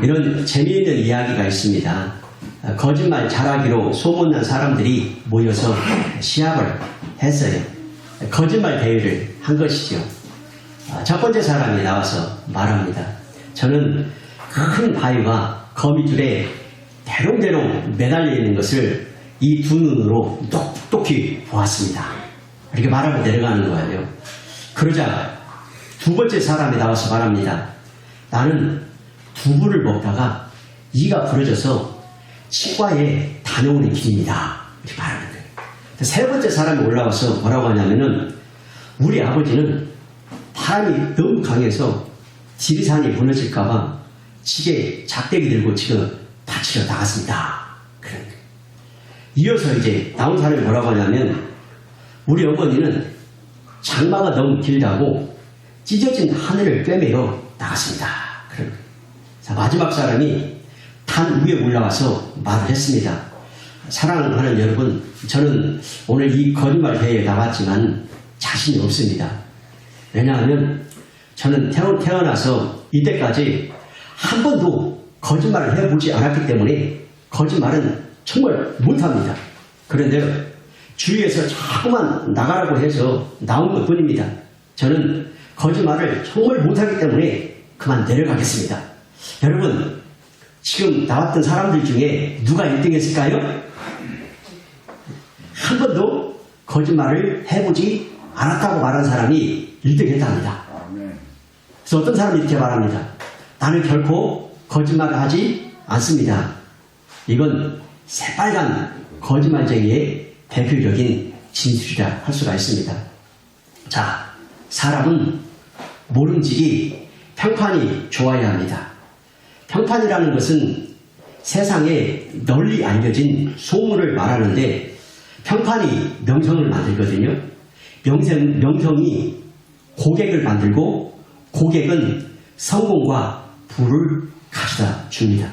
이런 재미있는 이야기가 있습니다. 거짓말 잘하기로 소문난 사람들이 모여서 시합을 했어요. 거짓말 대회를 한 것이죠. 첫 번째 사람이 나와서 말합니다. 저는 큰 바위와 거미줄에 대롱대롱 매달려 있는 것을 이 두 눈으로 똑똑히 보았습니다. 이렇게 말하고 내려가는 거예요. 그러자 두 번째 사람이 나와서 말합니다. 나는 두부를 먹다가 이가 부러져서 치과에 다녀오는 길입니다. 이렇게 말하는 거예요. 세 번째 사람이 올라와서 뭐라고 하냐면은 우리 아버지는 바람이 너무 강해서 지리산이 무너질까봐 지게 작대기 들고 지금 밭으로 나갔습니다. 그런 거예요. 이어서 이제 나온 사람이 뭐라고 하냐면 우리 어머니는 장마가 너무 길다고 찢어진 하늘을 꿰매러 나갔습니다. 그런 거예요. 자, 마지막 사람이 단 위에 올라와서 말을 했습니다. 사랑하는 여러분, 저는 오늘 이 거짓말 대회에 나왔지만 자신이 없습니다. 왜냐하면 저는 태어나서 이때까지 한 번도 거짓말을 해보지 않았기 때문에 거짓말은 정말 못합니다. 그런데 주위에서 자꾸만 나가라고 해서 나온 것 뿐입니다. 저는 거짓말을 정말 못하기 때문에 그만 내려가겠습니다. 여러분, 지금 나왔던 사람들 중에 누가 1등 했을까요? 한 번도 거짓말을 해보지 않았다고 말한 사람이 1등 했답니다. 그래서 어떤 사람이 이렇게 말합니다. 나는 결코 거짓말을 하지 않습니다. 이건 새빨간 거짓말쟁이의 대표적인 진술이라 할 수가 있습니다. 자, 사람은 모름지기 평판이 좋아야 합니다. 평판이라는 것은 세상에 널리 알려진 소문을 말하는데 평판이 명성을 만들거든요. 명성이 고객을 만들고 고객은 성공과 부를 가져다 줍니다.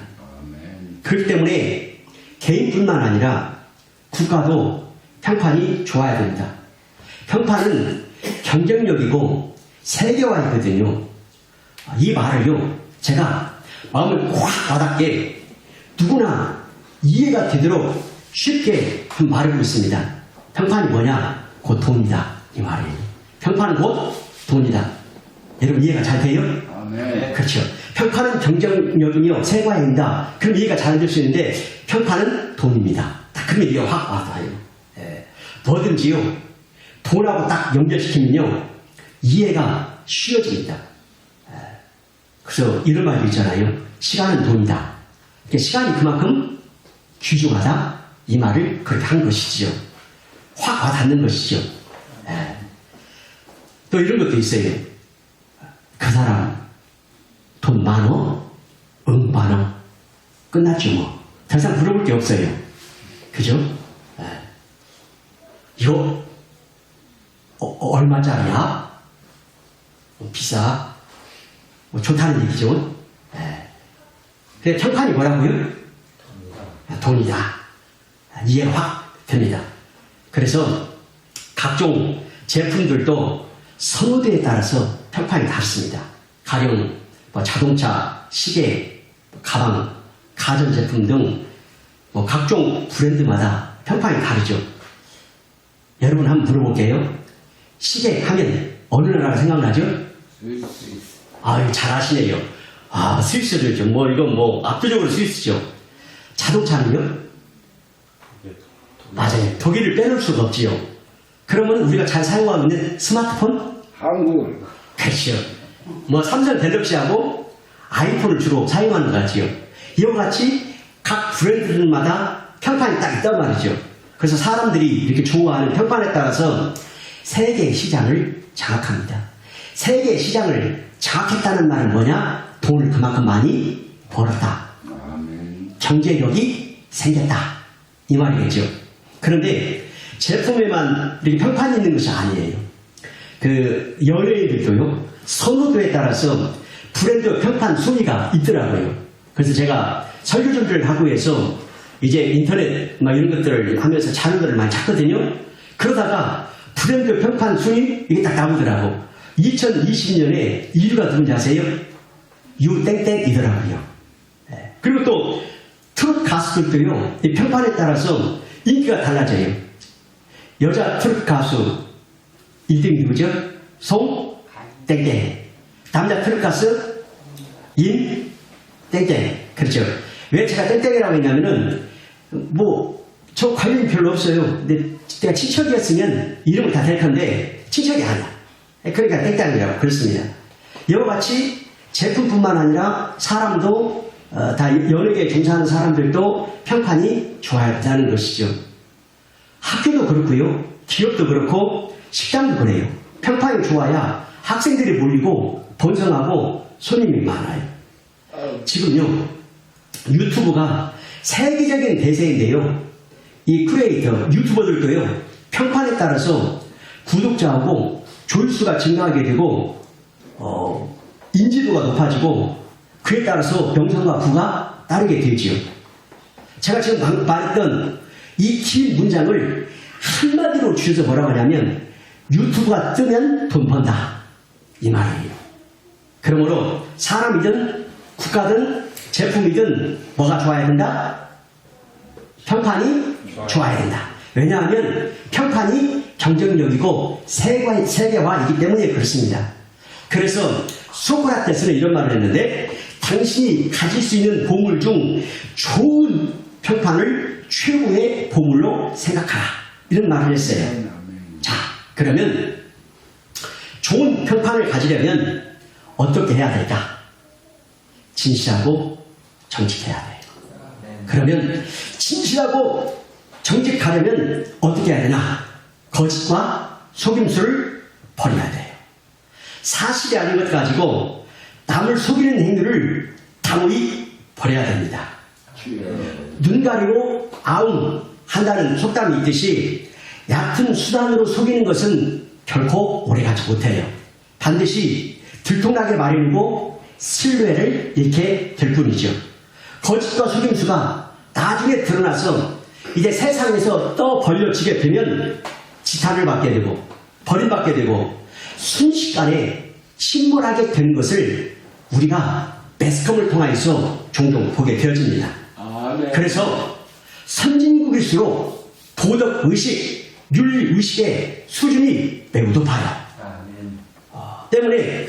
그렇기 때문에 개인뿐만 아니라 국가도 평판이 좋아야 됩니다. 평판은 경쟁력이고 세계화이거든요. 이 말을요, 제가 마음을 확 와닿게 누구나 이해가 되도록 쉽게 말하고 있습니다. 평판이 뭐냐? 곧 돈이다. 이 말이에요. 평판은 곧 돈이다. 여러분 이해가 잘 돼요? 네. 그렇죠. 평판은 경쟁력이며 세계화입니다. 그럼 이해가 잘 될 수 있는데 평판은 돈입니다. 딱 그러면 이해가 확 와닿아요. 뭐든지요, 돈하고 딱 연결시키면요 이해가 쉬워집니다. 그래서 이런 말도 있잖아요. 시간은 돈이다. 그러니까 시간이 그만큼 귀중하다. 이 말을 그렇게 한 것이지요. 확 와닿는 것이죠. 또 이런 것도 있어요. 그 사람 돈 많어? 응 많어. 끝났죠 뭐. 더 이상 물어볼 게 없어요. 그죠? 이거 얼마짜리야? 비싸. 뭐 좋다는 얘기죠. 근데 평판이 뭐라고요? 돈이다. 이해가 확 됩니다. 그래서 각종 제품들도 선호도에 따라서 평판이 다릅니다. 가령 뭐 자동차, 시계, 가방, 가전제품 등 뭐 각종 브랜드마다 평판이 다르죠. 여러분 한번 물어볼게요. 시계 하면 어느 나라가 생각나죠? 스위스. 아유, 잘 아시네요. 아, 스위스죠. 뭐 이건 뭐 압도적으로 스위스죠. 자동차는요? 맞아요. 독일을 빼놓을 수가 없지요. 그러면 우리가 잘 사용하고 있는 스마트폰? 한국. 그렇죠. 뭐 삼성 갤럭시하고 아이폰을 주로 사용하는 것 같지요. 이와 같이 각 브랜드들마다 평판이 딱 있단 말이죠. 그래서 사람들이 이렇게 좋아하는 평판에 따라서 세계 시장을 장악합니다. 세계 시장을 장악했다는 말은 뭐냐? 돈을 그만큼 많이 벌었다. 경제력이 생겼다. 이 말이겠죠. 그런데 제품에만 이렇게 평판이 있는 것이 아니에요. 그 연예인들도요, 선호도에 따라서 브랜드 평판 순위가 있더라고요. 그래서 제가 설교 준비를 하고 해서 이제 인터넷 막 이런 것들을 하면서 자료들을 많이 찾거든요. 그러다가 브랜드 평판 순위 이게 딱 나오더라고. 2020년에 1위가 누군지 아세요? 유땡땡이더라고요. 그리고 또 트롯 가수들도요, 이 평판에 따라서 인기가 달라져요. 여자 트롯 가수 1등 누구죠? 땡땡. 남자 트롯 가수 땡땡. 그렇죠. 왜 제가 땡땡이라고 했냐면은 저 관련이 별로 없어요. 근데 내가 친척이었으면 이름을 다 댈 건데 친척이 아니야. 그러니까 땡땡이라고 그렇습니다. 이와 같이 제품뿐만 아니라 사람도 다 연예계에 종사하는 사람들도 평판이 좋아졌다는 것이죠. 학교도 그렇고요. 기업도 그렇고 식당도 그래요. 평판이 좋아야 학생들이 몰리고 번성하고 손님이 많아요. 지금요, 유튜브가 세계적인 대세인데요. 이 크리에이터, 유튜버들도요, 평판에 따라서 구독자하고 조회수가 증가하게 되고, 인지도가 높아지고, 그에 따라서 명성과 부가 따르게 되지요. 제가 지금 말했던 이 긴 문장을 한마디로 줄여서 뭐라고 하냐면, 유튜브가 뜨면 돈 번다. 이 말이에요. 그러므로 사람이든 국가든 제품이든 뭐가 좋아야 된다? 평판이 좋아야 된다. 왜냐하면 평판이 경쟁력이고 세계화이기 때문에 그렇습니다. 그래서 소크라테스는 이런 말을 했는데, 당신이 가질 수 있는 보물 중 좋은 평판을 최고의 보물로 생각하라. 이런 말을 했어요. 자, 그러면 좋은 평판을 가지려면 어떻게 해야 될까? 진실하고 정직해야 돼요. 그러면 진실하고 정직하려면 어떻게 해야 되나? 거짓과 속임수를 버려야 돼요. 사실이 아닌 것 가지고 남을 속이는 행위를 단호히 버려야 됩니다. 눈 가리고 아웅 한다는 속담이 있듯이 얕은 수단으로 속이는 것은 결코 오래가지 못해요. 반드시 들통나게 마련이고 신뢰를 잃게 될 뿐이죠. 거짓과 속임수가 나중에 드러나서 이제 세상에서 떠벌려지게 되면 지탄을 받게 되고 버림받게 되고 순식간에 침몰하게 되는 것을 우리가 매스컴을 통해서 종종 보게 되어집니다. 그래서 선진국일수록 도덕의식, 윤리의식의 수준이 매우 높아요. 때문에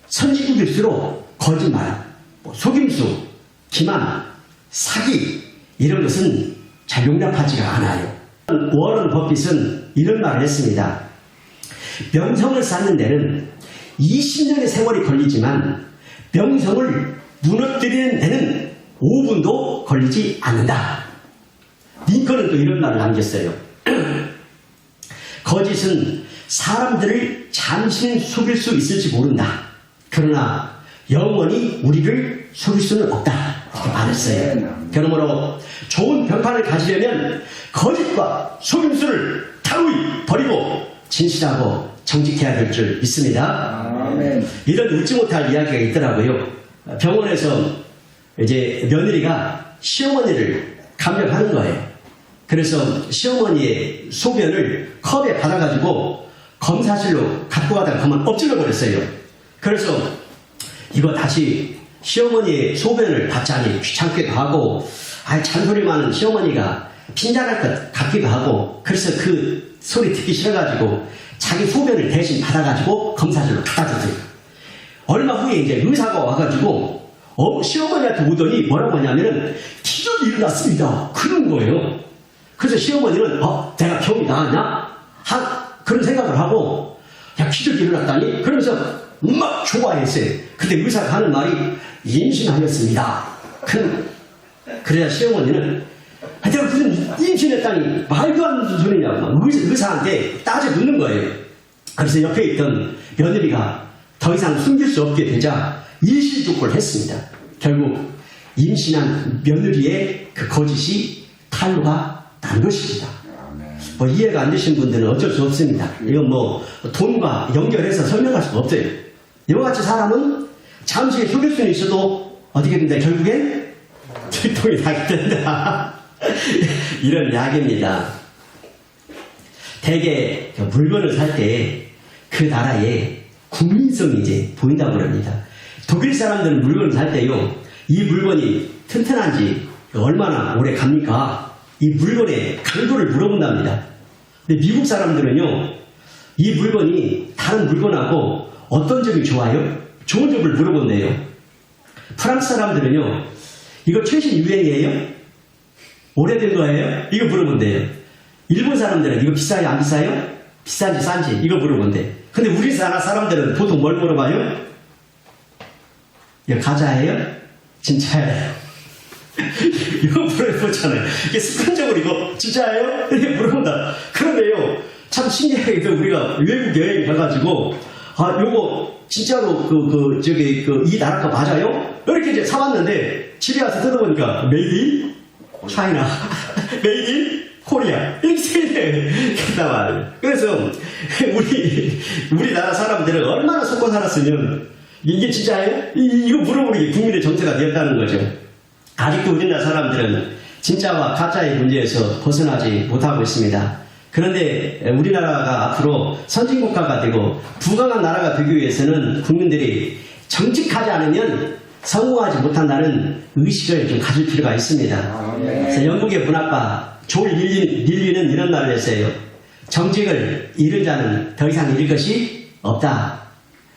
선진국일수록 거짓말, 속임수, 기만, 사기 이런 것은 잘 용납하지가 않아요. 워런 버핏은 이런 말을 했습니다. 명성을 쌓는 데는 20년의 세월이 걸리지만 명성을 무너뜨리는 데는 5분도 걸리지 않는다. 링컨은 또 이런 말을 남겼어요. 거짓은 사람들을 잠시는 속일 수 있을지 모른다. 그러나 영원히 우리를 속일 수는 없다. 이렇게 말했어요. 그러므로 좋은 평판을 가지려면 거짓과 속임수를 단호히 버리고 진실하고 정직해야 될 줄 믿습니다. 이런 웃지 못할 이야기가 있더라고요. 병원에서 이제 며느리가 시어머니를 감력하는 거예요. 그래서 시어머니의 소변을 컵에 받아가지고 검사실로 갖고 가다가 그만 엎질러 버렸어요. 그래서 이거 다시 시어머니의 소변을 받자니 귀찮기도 하고, 잔소리 많은 시어머니가 핀잔할 것 같기도 하고, 그래서 그 소리 듣기 싫어가지고 자기 소변을 대신 받아가지고 검사실로 갖다 줬어요. 얼마 후에 이제 의사가 와가지고 시어머니한테 오더니 뭐라고 하냐면은 기적이 일어났습니다. 그런 거예요. 그래서 시어머니는 내가 병이 나았냐? 그런 생각을 하고, 야, 기적이 일어났다니? 그러면서 막 좋아했어요. 근데 의사가 하는 말이 임신하였습니다. 그래야 시어머니는 내가 무슨 임신했다니 말도 안 되는 소리냐고 의사한테 따져 묻는 거예요. 그래서 옆에 있던 며느리가 더 이상 숨길 수 없게 되자 일실족고를 했습니다. 결국 임신한 며느리의 그 거짓이 탄로가 난 것입니다. 이해가 안 되신 분들은 어쩔 수 없습니다. 이건 돈과 연결해서 설명할 수가 없어요. 이와 같이 사람은 잠시 속일 수는 있어도 어떻게 된다? 결국엔 들통이 나게 된다. 이런 이야기입니다. 대개 물건을 살 때 그 나라의 국민성이 이제 보인다고 합니다. 독일 사람들은 물건을 살 때요, 이 물건이 튼튼한지 얼마나 오래 갑니까? 이 물건의 강도를 물어본답니다. 근데 미국 사람들은요, 이 물건이 다른 물건하고 어떤 점이 좋아요? 좋은 점을 물어본대요. 프랑스 사람들은요, 이거 최신 유행이에요? 오래된 거예요? 이거 물어본대요. 일본 사람들은 이거 비싸요? 안 비싸요? 비싼지 싼지 이거 물어본대. 근데 우리나라 사람들은 보통 뭘 물어봐요? 이거 가짜예요? 진짜예요? 이거 물어보잖아요. 이게 습관적으로 이거 진짜예요? 이렇게 물어본다. 그런데요, 참 신기하게 우리가 외국 여행 가가지고, 아, 요거 진짜로 이 나라 거 맞아요? 이렇게 이제 사왔는데 집에 와서 뜯어보니까 메이드 인 차이나, 메이드 인 코리아 이렇게 써있네. 그래서 우리나라 사람들은 얼마나 속고 살았으면 이게 진짜예요? 이거 물어보는 게 국민의 정체가 되었다는 거죠. 아직도 우리나라 사람들은 진짜와 가짜의 문제에서 벗어나지 못하고 있습니다. 그런데 우리나라가 앞으로 선진국가가 되고 부강한 나라가 되기 위해서는 국민들이 정직하지 않으면 성공하지 못한다는 의식을 좀 가질 필요가 있습니다. 그래서 영국의 문학가 졸 릴리는 이런 말을 했어요. 정직을 잃은 자는 더 이상 잃을 것이 없다.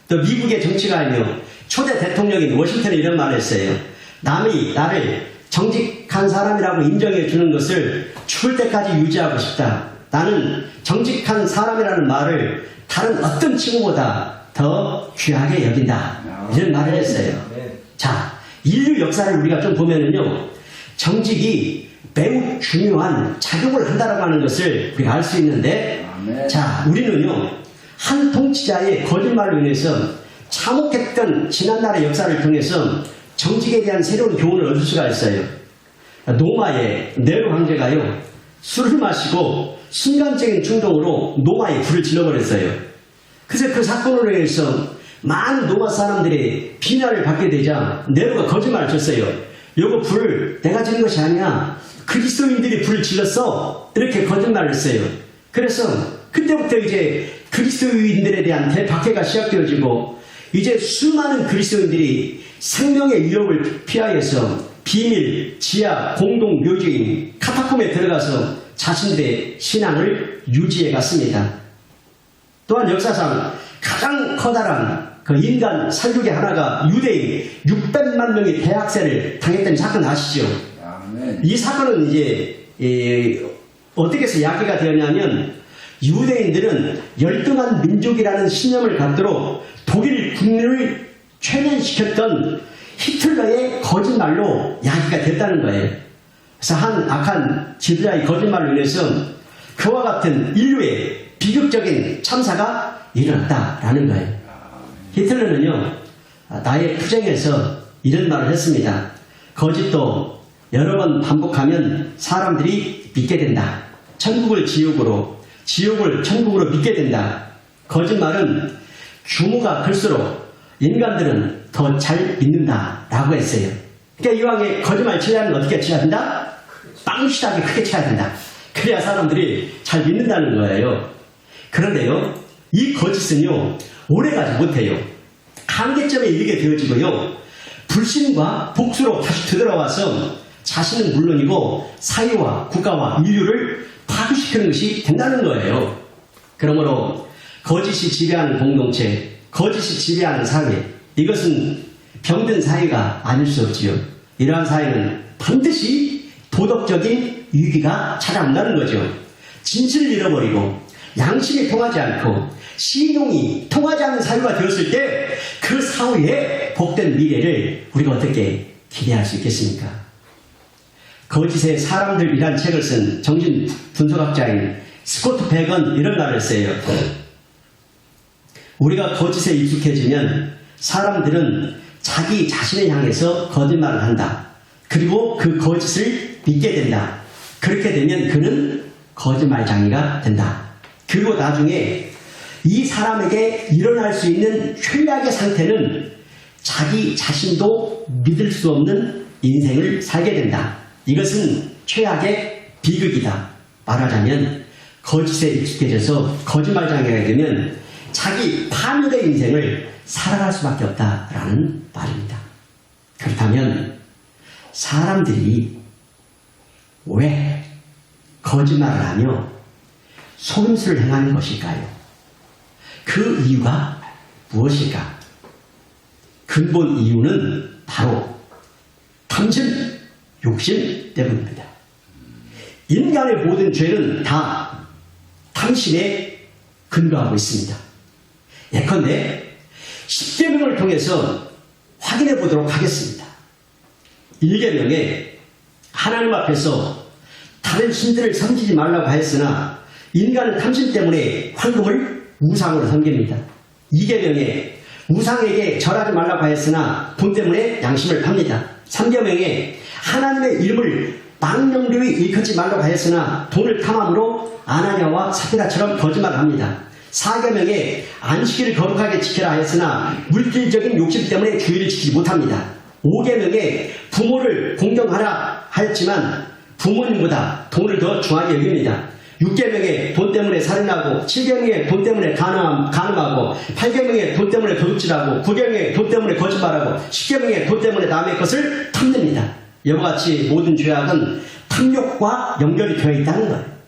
또 미국의 정치가이며 초대 대통령인 워싱턴이 이런 말을 했어요. 남이 나를 정직한 사람이라고 인정해 주는 것을 죽을 때까지 유지하고 싶다. 나는 정직한 사람이라는 말을 다른 어떤 칭호보다 더 귀하게 여긴다. 이런 말을 했어요. 자, 인류 역사를 우리가 좀 보면은요, 정직이 매우 중요한 작용을 한다라고 하는 것을 우리가 알 수 있는데, 자, 우리는요, 한 통치자의 거짓말로 인해서 참혹했던 지난날의 역사를 통해서 정직에 대한 새로운 교훈을 얻을 수가 있어요. 노마의 네로 황제가요, 술을 마시고 순간적인 충동으로 노마에 불을 질러버렸어요. 그래서 그 사건으로 인해서 많은 노마 사람들이 비난을 받게 되자 네로가 거짓말을 쳤어요. 요거 불 내가 지른 것이 아니야. 그리스도인들이 불을 질렀어. 이렇게 거짓말을 했어요. 그래서 그때부터 이제 그리스도인들에 대한 대박해가 시작되어지고 이제 수많은 그리스도인들이 생명의 위협을 피하여서 비밀, 지하, 공동 묘지인 카타콤에 들어가서 자신들의 신앙을 유지해 갔습니다. 또한 역사상 가장 커다란 그 인간 살육의 하나가 유대인 600만 명의 대학살을 당했던 사건 아시죠? 이 사건은 이제 어떻게 해서 야기가 되었냐면 유대인들은 열등한 민족이라는 신념을 갖도록 독일 국민을 최면시켰던 히틀러의 거짓말로 야기가 됐다는 거예요. 그래서 한 악한 지도자의 거짓말로 인해서 그와 같은 인류의 비극적인 참사가 일어났다라는 거예요. 히틀러는요, 나의 투쟁에서 이런 말을 했습니다. 거짓도 여러 번 반복하면 사람들이 믿게 된다. 천국을 지옥으로, 지옥을 천국으로 믿게 된다. 거짓말은 규모가 클수록 인간들은 더 잘 믿는다라고 했어요. 그러니까 이왕에 거짓말 치려면 어떻게 쳐야 된다? 빵시하게 크게 쳐야 된다. 그래야 사람들이 잘 믿는다는 거예요. 그런데요, 이 거짓은요, 오래가지 못해요. 한계점에 이르게 되어지고요, 불신과 복수로 다시 되돌아와서 자신은 물론이고 사회와 국가와 인류를 파괴시키는 것이 된다는 거예요. 그러므로 거짓이 지배하는 공동체, 거짓이 지배하는 사회, 이것은 병든 사회가 아닐 수 없지요. 이러한 사회는 반드시 도덕적인 위기가 찾아온다는 거죠. 진실을 잃어버리고 양심이 통하지 않고 신용이 통하지 않는 사회가 되었을 때 그 사회의 복된 미래를 우리가 어떻게 기대할 수 있겠습니까? 거짓의 사람들이란 책을 쓴 정신분석학자인 스코트 백은 이런 말을 했어요. 우리가 거짓에 익숙해지면 사람들은 자기 자신을 향해서 거짓말을 한다. 그리고 그 거짓을 믿게 된다. 그렇게 되면 그는 거짓말장이가 된다. 그리고 나중에 이 사람에게 일어날 수 있는 최악의 상태는 자기 자신도 믿을 수 없는 인생을 살게 된다. 이것은 최악의 비극이다. 말하자면 거짓에 익숙해져서 거짓말장애가 되면 자기 파멸의 인생을 살아갈 수밖에 없다라는 말입니다. 그렇다면 사람들이 왜 거짓말을 하며 속임수를 행하는 것일까요? 그 이유가 무엇일까? 근본 이유는 바로 탐심, 욕심 때문입니다. 인간의 모든 죄는 다 탐심에 근거하고 있습니다. 예컨대 10계명을 통해서 확인해 보도록 하겠습니다. 1계명에 하나님 앞에서 다른 신들을 섬기지 말라고 하였으나 인간은 탐심 때문에 황금을 우상으로 섬깁니다. 2계명에 우상에게 절하지 말라고 하였으나 돈 때문에 양심을 팝니다. 3계명에 하나님의 이름을 망령되이 일컫지 말라고 하였으나 돈을 탐함으로 아나니아와 사피라처럼 거짓말을 합니다. 4계명에 안식일을 거룩하게 지켜라 하였으나 물질적인 욕심 때문에 주의를 지키지 못합니다. 5계명에 부모를 공경하라 하였지만 부모님보다 돈을 더 중하게 여깁니다. 6계명에 돈 때문에 살인하고 7계명에 돈 때문에 간음하고 8계명에 돈 때문에 도둑질하고 9계명에 돈 때문에 거짓말하고 10계명에 돈 때문에 남의 것을 탐냅니다. 이와 같이 모든 죄악은 탐욕과 연결이 되어 있다는 거예요.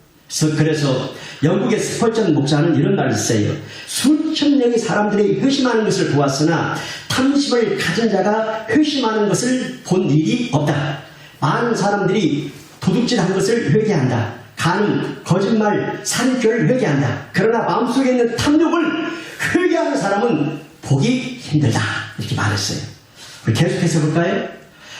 그래서 영국의 스펄전 목사는 이런 말을 써요. 수천 명의 사람들이 회심하는 것을 보았으나 탐심을 가진 자가 회심하는 것을 본 일이 없다. 많은 사람들이 도둑질한 것을 회개한다. 간음, 거짓말, 살인죄를 회개한다. 그러나 마음속에 있는 탐욕을 회개하는 사람은 보기 힘들다. 이렇게 말했어요. 우리 계속해서 볼까요?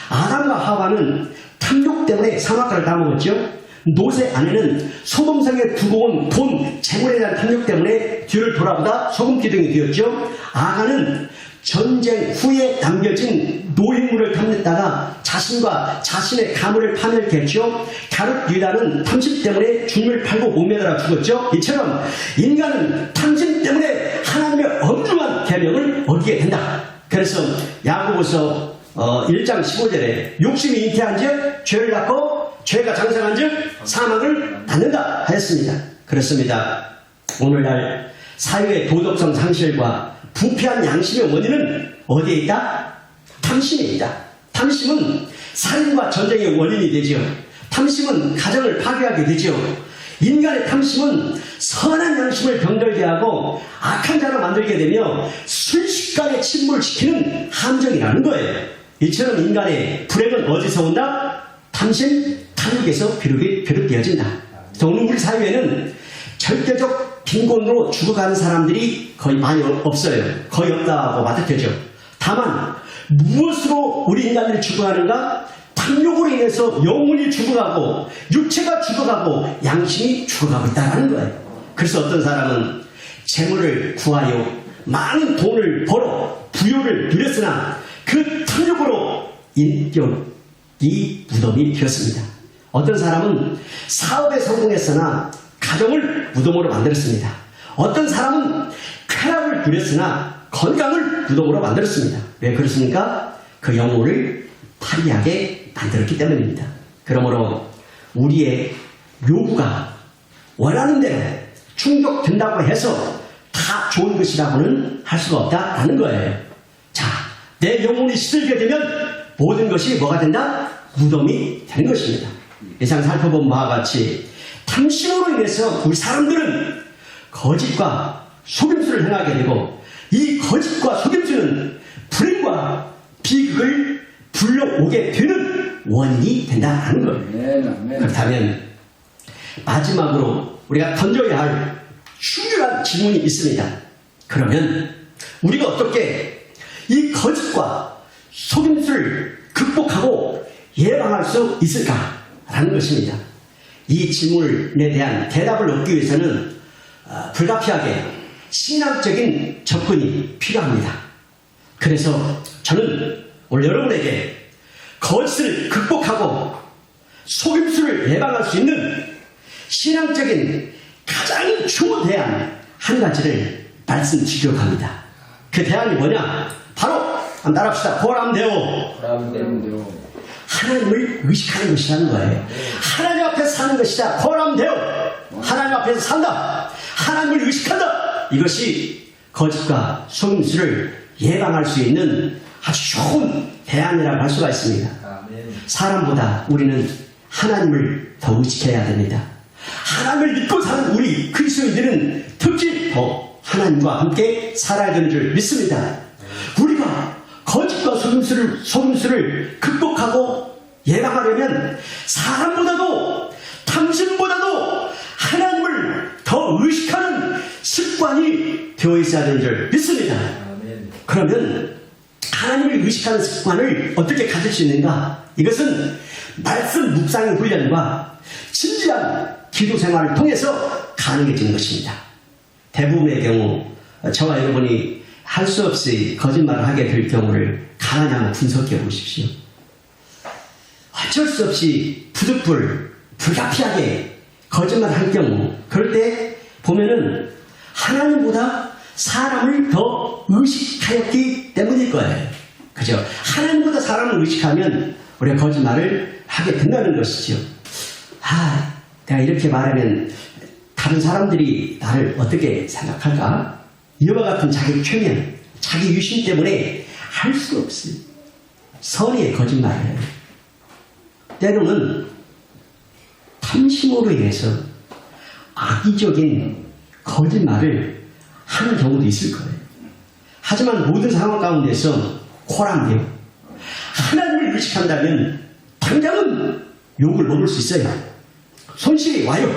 아담과 하와는 탐욕 때문에 상악과를 따먹었죠. 노세 아내는 소돔성에 두고 온 돈, 재물에 대한 탐욕 때문에 뒤를 돌아보다 소금기둥이 되었죠. 아가는 전쟁 후에 남겨진 노획물을 탐냈다가 자신과 자신의 가문을 파멸케 했죠. 가룟 유다는 탐심 때문에 주님을 팔고 목매달아 죽었죠. 이처럼 인간은 탐심 때문에 하나님의 엄중한 계명을 어기게 된다. 그래서 야고보서 1장 15절에 욕심이 잉태한 즉 죄를 낳고 죄가 장성한 즉 사망을 낳는다 하였습니다. 그렇습니다. 오늘날 사회의 도덕성 상실과 부패한 양심의 원인은 어디에 있다? 탐심에 있다. 탐심은 살인과 전쟁의 원인이 되지요. 탐심은 가정을 파괴하게 되지요. 인간의 탐심은 선한 양심을 병들게 하고 악한 자로 만들게 되며 순식간에 침몰시키는 함정이라는 거예요. 이처럼 인간의 불행은 어디서 온다? 탐심, 탐욕에서 비롯되어진다. 오늘 우리 사회에는 절대적 빈곤으로 죽어가는 사람들이 거의 많이 없어요. 거의 없다고 봐도 되죠. 다만 무엇으로 우리 인간들이 죽어가는가? 탐욕으로 인해서 영혼이 죽어가고 육체가 죽어가고 양심이 죽어가고 있다는 거예요. 그래서 어떤 사람은 재물을 구하여 많은 돈을 벌어 부요를 누렸으나 그 탐욕으로 인격이 무덤이 되었습니다. 어떤 사람은 사업에 성공했으나 가정을 무덤으로 만들었습니다. 어떤 사람은 쾌락을 누렸으나 건강을 무덤으로 만들었습니다. 왜 그렇습니까? 그 영혼을 파리하게 만들었기 때문입니다. 그러므로 우리의 요구가 원하는 대로 충족된다고 해서 다 좋은 것이라고는 할 수가 없다라는 거예요. 자, 내 영혼이 시들게 되면 모든 것이 뭐가 된다? 무덤이 되는 것입니다. 이상 살펴본 바와 같이 탐심으로 인해서 우리 사람들은 거짓과 속임수를 행하게 되고 이 거짓과 속임수는 불행과 비극을 불러오게 되는 원인이 된다는 거예요. 그렇다면 마지막으로 우리가 던져야 할 중요한 질문이 있습니다. 그러면 우리가 어떻게 이 거짓과 속임수를 극복하고 예방할 수 있을까라는 것입니다. 이 질문에 대한 대답을 얻기 위해서는 불가피하게 신앙적인 접근이 필요합니다. 그래서 저는 오늘 여러분에게 거짓을 극복하고 속임수를 예방할 수 있는 신앙적인 가장 좋은 대안 한 가지를 말씀드리려고 합니다. 그 대안이 뭐냐? 바로 한번 따라합시다. 고람되오. 하나님을 의식하는 것이라는 거예요. 하나님 앞에서 사는 것이다. 고람되오. 하나님 앞에서 산다. 하나님을 의식한다. 이것이 거짓과 속임수를 예방할 수 있는 아주 좋은 대안이라고 할 수가 있습니다. 사람보다 우리는 하나님을 더 의식해야 됩니다. 하나님을 믿고 사는 우리 그리스도인들은 특히 더 하나님과 함께 살아야 되는 줄 믿습니다. 우리가 거짓과 속임수를 극복하고 예방하려면 사람보다도 당신보다도 하나님을 더 의식하는 습관이 되어 있어야 되는 줄 믿습니다. 그러면 하나님을 의식하는 습관을 어떻게 가질 수 있는가? 이것은 말씀 묵상의 훈련과 진지한 기도 생활을 통해서 가능해지는 것입니다. 대부분의 경우 저와 여러분이 할 수 없이 거짓말을 하게 될 경우를 가만히 한번 분석해 보십시오. 어쩔 수 없이 불가피하게 거짓말을 할 경우, 그럴 때 보면은 하나님보다 사람을 더 의식하였기 때문일 거예요. 그죠? 하나님보다 사람을 의식하면 우리가 거짓말을 하게 된다는 것이죠. 내가 이렇게 말하면 다른 사람들이 나를 어떻게 생각할까? 이와 같은 자기 최면, 자기 유심 때문에 할 수 없어요. 선의의 거짓말을 해요. 때로는 탐심으로 인해서 악의적인 거짓말을 하는 경우도 있을 거예요. 하지만 모든 상황 가운데서 코란데요. 하나님을 의식한다면 당장은 욕을 먹을 수 있어요. 손실이 와요.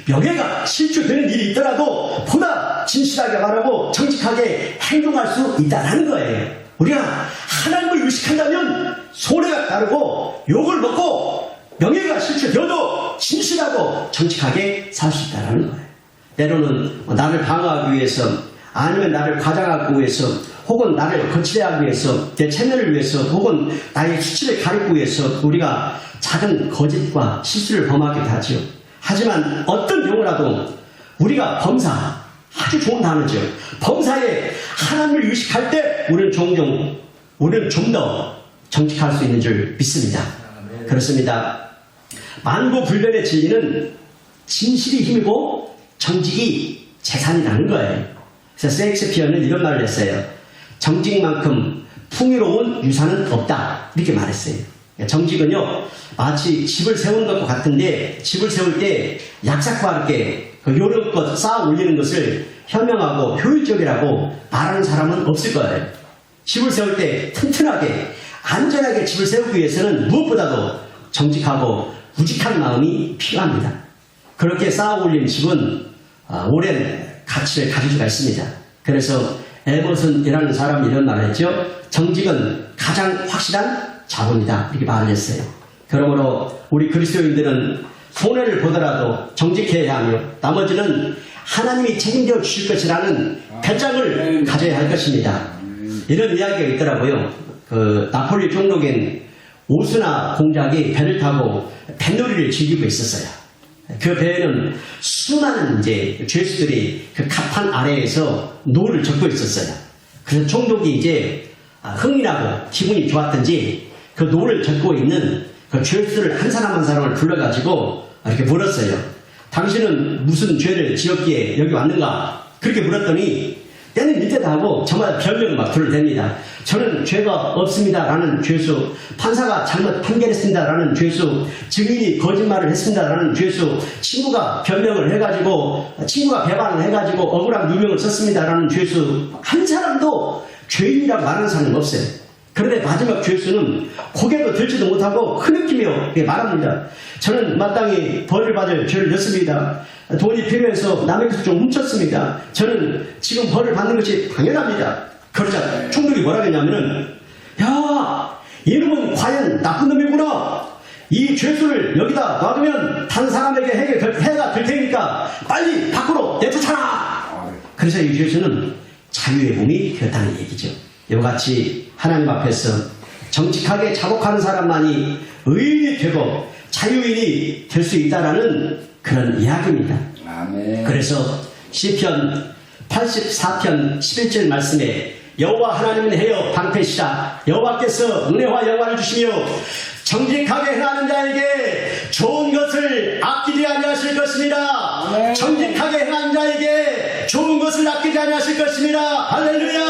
명예가 실추되는 일이 있더라도 보다 진실하게 말하고 정직하게 행동할 수 있다는 거예요. 우리가 하나님을 의식한다면 손해가 따르고 욕을 먹고 명예가 실추되어도 진실하고 정직하게 살 수 있다는 거예요. 때로는 나를 방어하기 위해서, 아니면 나를 과장하기 위해서, 혹은 나를 거칠하기 위해서, 내 체면을 위해서, 혹은 나의 수치를 가리기 위해서 우리가 작은 거짓과 실수를 범하기도 하죠. 하지만 어떤 경우라도 우리가 범사, 아주 좋은 단어죠. 범사에 하나님을 의식할 때 우리는 좀 더 정직할 수 있는 줄 믿습니다. 그렇습니다. 만고불변의 진리는 진실이 힘이고 정직이 재산이라는 거예요. 그래서 셰익스피어는 이런 말을 했어요. 정직만큼 풍요로운 유산은 없다, 이렇게 말했어요. 정직은요, 마치 집을 세우는 것과 같은데, 집을 세울 때 약삭과 요령껏 쌓아 올리는 것을 현명하고 효율적이라고 말하는 사람은 없을 거예요. 집을 세울 때 튼튼하게 안전하게 집을 세우기 위해서는 무엇보다도 정직하고 우직한 마음이 필요합니다. 그렇게 쌓아 올린 집은 오랜 가치를 가질 수가 있습니다. 그래서 에머슨이라는 사람이 이런 말을 했죠. 정직은 가장 확실한 자본이다, 이렇게 말을 했어요. 그러므로 우리 그리스도인들은 손해를 보더라도 정직해야 하며 나머지는 하나님이 책임져 주실 것이라는 배짱을 가져야 할 것입니다. 이런 이야기가 있더라고요. 나폴리 총독인 오스나 공작이 배를 타고 뱃놀이를 즐기고 있었어요. 그 배에는 수많은 죄수들이 그 갑판 아래에서 노를 젓고 있었어요. 그래서 총독이 흥미나고 기분이 좋았던지 그 노를 젓고 있는 그 죄수를 한 사람 한 사람을 불러가지고 이렇게 물었어요. 당신은 무슨 죄를 지었기에 여기 왔는가? 그렇게 물었더니 때는 밑에다 하고 저마다 별명을 막 둘러댑니다. 저는 죄가 없습니다 라는 죄수, 판사가 잘못 판결했습니다 라는 죄수, 증인이 거짓말을 했습니다 라는 죄수, 친구가 변명을 해가지고, 친구가 배반을 해가지고 억울한 누명을 썼습니다 라는 죄수, 한 사람도 죄인이라고 말하는 사람은 없어요. 그런데 마지막 죄수는 고개도 들지도 못하고 흐느끼며 말합니다. 저는 마땅히 벌을 받을 죄를 졌습니다. 돈이 필요해서 남의 것을 좀 훔쳤습니다. 저는 지금 벌을 받는 것이 당연합니다. 그러자 총독이 뭐라 했냐면은, 야, 이놈은 과연 나쁜 놈이구나. 이 죄수를 여기다 놔두면 다른 사람에게 해가 될 테니까 빨리 밖으로 내쫓아라. 그래서 이 죄수는 자유의 몸이 되었다는 얘기죠. 이와 같이 하나님 앞에서 정직하게 작업하는 사람만이 의인이 되고 자유인이 될 수 있다라는 그런 이야기입니다. 아멘. 그래서 시편 84편 11절 말씀에 여호와 하나님은 해여 방패시라. 여호와께서 은혜와 영광을 주시며 정직하게 행하는 자에게 좋은 것을 아끼지 아니하실 것입니다. 아멘. 정직하게 행하는 자에게 좋은 것을 아끼지 아니하실 것입니다. 할렐루야.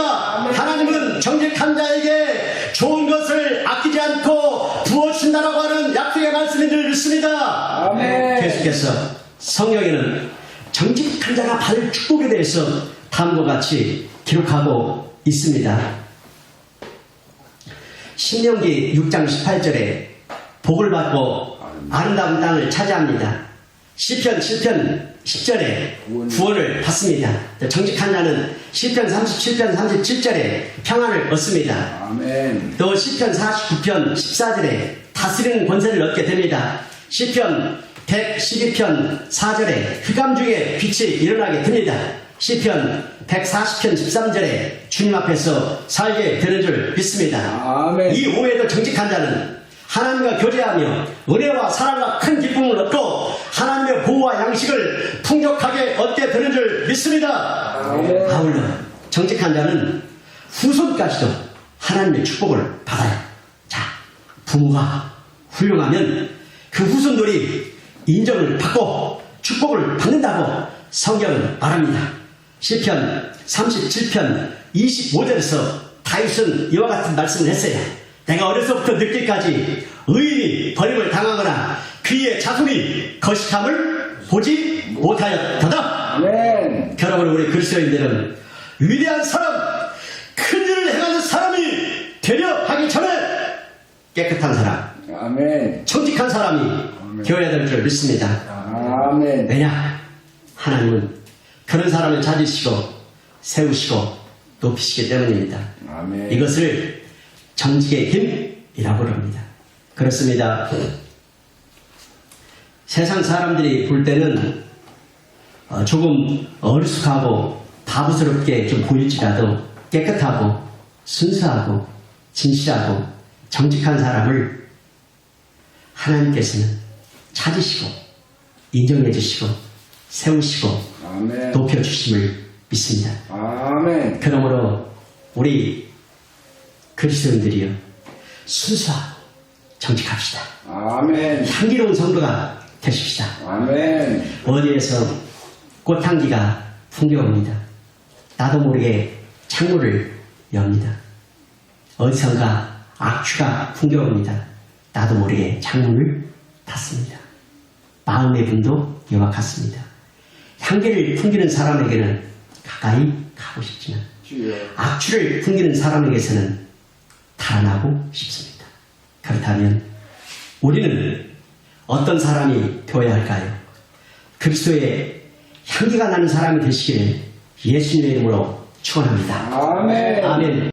하나님은 정직한 자에게 좋은 것을 아끼지 않고 부어주시는 하신다라고 하는 약속의 말씀인 줄 믿습니다. 아멘. 계속해서 성경에는 정직한 자가 받을 축복에 대해서 다음과 같이 기록하고 있습니다. 신명기 6장 18절에 복을 받고 아름다운 땅을 차지합니다. 시편 10절에 구원을 받습니다. 정직한 자는 시편 37편 37절에 평안을 얻습니다. 아멘. 또 시편 49편 14절에 다스리는 권세를 얻게 됩니다. 시편 112편 4절에 흑암 중에 빛이 일어나게 됩니다. 시편 140편 13절에 주님 앞에서 살게 되는 줄 믿습니다. 아멘. 이 후에도 정직한 자는 하나님과 교제하며 은혜와 사랑과 큰 기쁨을 얻고 하나님의 보호와 양식을 풍족하게 얻게 되는 줄 믿습니다. 아멘. 아울러 정직한 자는 후손까지도 하나님의 축복을 받아요. 자, 부모가 훌륭하면 그 후손들이 인정을 받고 축복을 받는다고 성경은 말합니다. 시편 37편 25절에서 다윗은 이와 같은 말씀을 했어요. 내가 어려서부터 늙기까지 의인이 버림을 당하거나 그의 자손이 거식함을 보지 못하였도다. 아멘. 여러분, 우리 그리스도인들은 위대한 사람, 큰 일을 행하는 사람이 되려 하기 전에 깨끗한 사람, 아멘. 정직한 사람이 되어야 될 줄 믿습니다. 아멘. 왜냐? 하나님은 그런 사람을 찾으시고 세우시고 높이시기 때문입니다. 아멘. 이것을 정직의 힘이라고 합니다. 그렇습니다. 세상 사람들이 볼 때는 조금 어리숙하고 바보스럽게 좀 보일지라도 깨끗하고 순수하고 진실하고 정직한 사람을 하나님께서는 찾으시고 인정해 주시고 세우시고 아멘. 높여주심을 믿습니다. 아멘. 그러므로 우리 그리스도인들이요, 순수하고 정직합시다. 아멘. 향기로운 성도가 되십시다. 아멘. 어디에서 꽃향기가 풍겨옵니다. 나도 모르게 창문을 엽니다. 어디선가 악취가 풍겨옵니다. 나도 모르게 창문을 닫습니다. 마음의 분도 이와 같습니다. 향기를 풍기는 사람에게는 가까이 가고 싶지만 주여. 악취를 풍기는 사람에게서는 달아나고 싶습니다. 그렇다면 우리는 어떤 사람이 되어야 할까요? 그리스도의 향기가 나는 사람이 되시기를 예수님의 이름으로 축원합니다. 아멘. 아멘.